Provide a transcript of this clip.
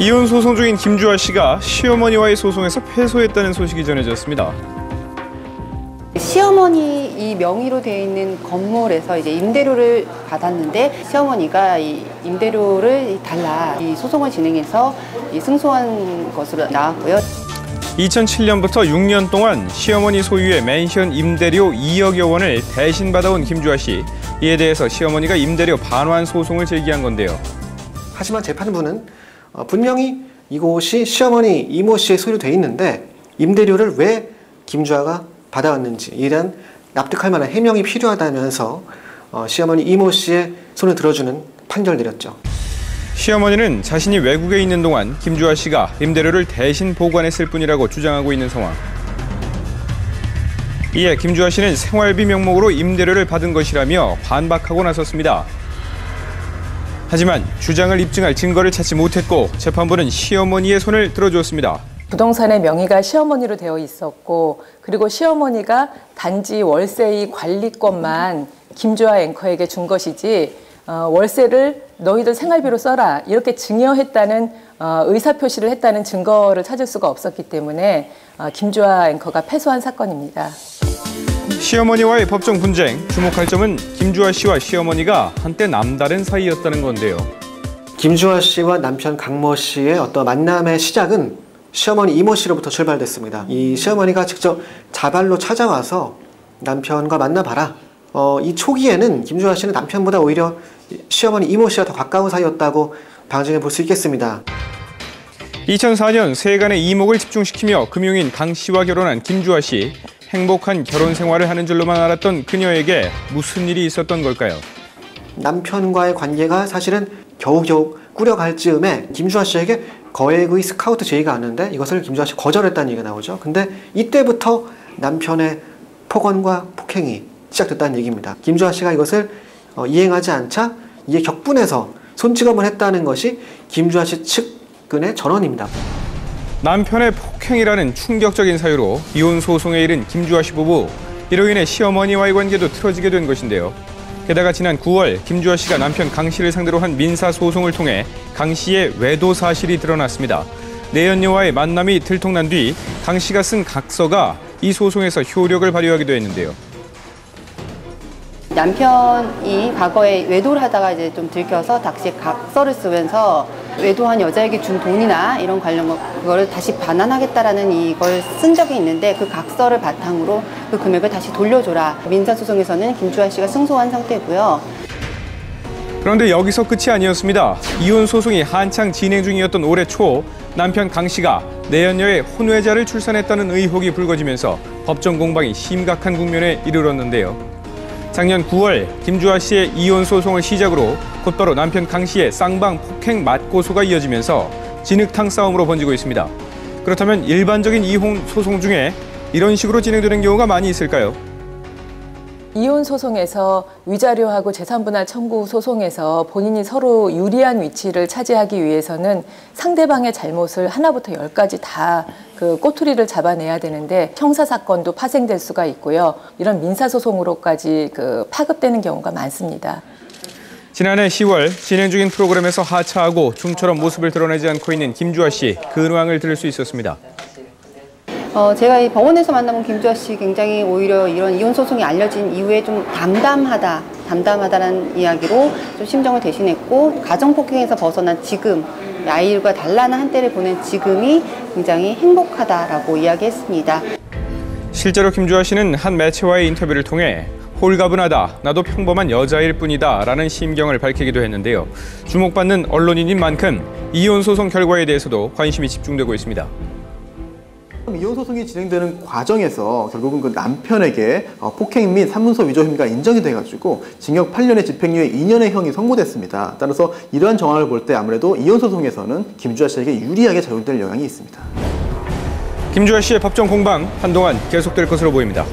이혼 소송 중인 김주아 씨가 시어머니와의 소송에서 패소했다는 소식이 전해졌습니다. 시어머니 이 명의로 되어 있는 건물에서 이제 임대료를 받았는데 시어머니가 이 임대료를 달라 이 소송을 진행해서 승소한 것으로 나왔고요. 2007년부터 6년 동안 시어머니 소유의 맨션 임대료 2억여 원을 대신 받아온 김주아 씨. 이에 대해서 시어머니가 임대료 반환 소송을 제기한 건데요. 하지만 재판부는 분명히 이곳이 시어머니 이모 씨의 소유로 돼 있는데 임대료를 왜 김주아가 받아왔는지 이에 대한 납득할 만한 해명이 필요하다면서 시어머니 이모 씨의 손을 들어주는 판결을 내렸죠. 시어머니는 자신이 외국에 있는 동안 김주아 씨가 임대료를 대신 보관했을 뿐이라고 주장하고 있는 상황. 이에 김주아 씨는 생활비 명목으로 임대료를 받은 것이라며 반박하고 나섰습니다. 하지만 주장을 입증할 증거를 찾지 못했고 재판부는 시어머니의 손을 들어주었습니다. 부동산의 명의가 시어머니로 되어 있었고 그리고 시어머니가 단지 월세의 관리권만 김주아 앵커에게 준 것이지 월세를 너희들 생활비로 써라 이렇게 증여했다는 의사표시를 했다는 증거를 찾을 수가 없었기 때문에 김주아 앵커가 패소한 사건입니다. 시어머니와의 법정 분쟁, 주목할 점은 김주아 씨와 시어머니가 한때 남다른 사이였다는 건데요. 김주아 씨와 남편 강모 씨의 어떤 만남의 시작은 시어머니 이모 씨로부터 출발됐습니다. 이 시어머니가 직접 자발로 찾아와서 남편과 만나봐라. 이 초기에는 김주아 씨는 남편보다 오히려 시어머니 이모 씨와 더 가까운 사이였다고 방증해 볼 수 있겠습니다. 2004년 세간의 이목을 집중시키며 금융인 강 씨와 결혼한 김주아 씨. 행복한 결혼 생활을 하는 줄로만 알았던 그녀에게 무슨 일이 있었던 걸까요? 남편과의 관계가 사실은 겨우겨우 꾸려갈 즈음에 김주아 씨에게 거액의 스카우트 제의가 왔는데 이것을 김주아 씨 거절했다는 얘기가 나오죠. 근데 이때부터 남편의 폭언과 폭행이 시작됐다는 얘기입니다. 김주아 씨가 이것을 이행하지 않자 이에 격분해서 손찌검을 했다는 것이 김주아 씨 측근의 전언입니다. 남편의 폭행이라는 충격적인 사유로 이혼 소송에 이른 김주아 씨 부부. 이로 인해 시어머니와의 관계도 틀어지게 된 것인데요. 게다가 지난 9월 김주아 씨가 남편 강 씨를 상대로 한 민사 소송을 통해 강 씨의 외도 사실이 드러났습니다. 내연녀와의 만남이 들통난 뒤 강 씨가 쓴 각서가 이 소송에서 효력을 발휘하기도 했는데요. 남편이 과거에 외도를 하다가 이제 좀 들켜서 다시 각서를 쓰면서 외도한 여자에게 준 돈이나 이런 관련 그거를 다시 반환하겠다라는 이걸 쓴 적이 있는데 그 각서를 바탕으로 그 금액을 다시 돌려줘라. 민사소송에서는 김주아 씨가 승소한 상태고요. 그런데 여기서 끝이 아니었습니다. 이혼 소송이 한창 진행 중이었던 올해 초 남편 강 씨가 내연녀의 혼외자를 출산했다는 의혹이 불거지면서 법정 공방이 심각한 국면에 이르렀는데요. 작년 9월 김주아 씨의 이혼 소송을 시작으로 곧바로 남편 강 씨의 쌍방 폭행 맞고소가 이어지면서 진흙탕 싸움으로 번지고 있습니다. 그렇다면 일반적인 이혼 소송 중에 이런 식으로 진행되는 경우가 많이 있을까요? 이혼 소송에서 위자료하고 재산분할 청구 소송에서 본인이 서로 유리한 위치를 차지하기 위해서는 상대방의 잘못을 하나부터 열까지 다 그 꼬투리를 잡아내야 되는데 형사사건도 파생될 수가 있고요. 이런 민사소송으로까지 파급되는 경우가 많습니다. 지난해 10월 진행 중인 프로그램에서 하차하고 좀처럼 모습을 드러내지 않고 있는 김주아 씨. 근황을 들을 수 있었습니다. 제가 이 법원에서 만나본 김주아 씨 굉장히 오히려 이런 이혼 소송이 알려진 이후에 좀 담담하다라는 이야기로 좀 심정을 대신했고 가정폭행에서 벗어난 지금 아이들과 단란한 한때를 보낸 지금이 굉장히 행복하다라고 이야기했습니다. 실제로 김주아 씨는 한 매체와의 인터뷰를 통해 홀가분하다, 나도 평범한 여자일 뿐이다 라는 심경을 밝히기도 했는데요. 주목받는 언론인인 만큼 이혼 소송 결과에 대해서도 관심이 집중되고 있습니다. 이혼 소송이 진행되는 과정에서 결국은 그 남편에게 폭행 및 산문서 위조 혐의가 인정이 돼가지고 징역 8년에 집행유예 2년의 형이 선고됐습니다. 따라서 이러한 정황을 볼 때 아무래도 이혼 소송에서는 김주아 씨에게 유리하게 작용될 영향이 있습니다. 김주아 씨의 법정 공방 한동안 계속될 것으로 보입니다.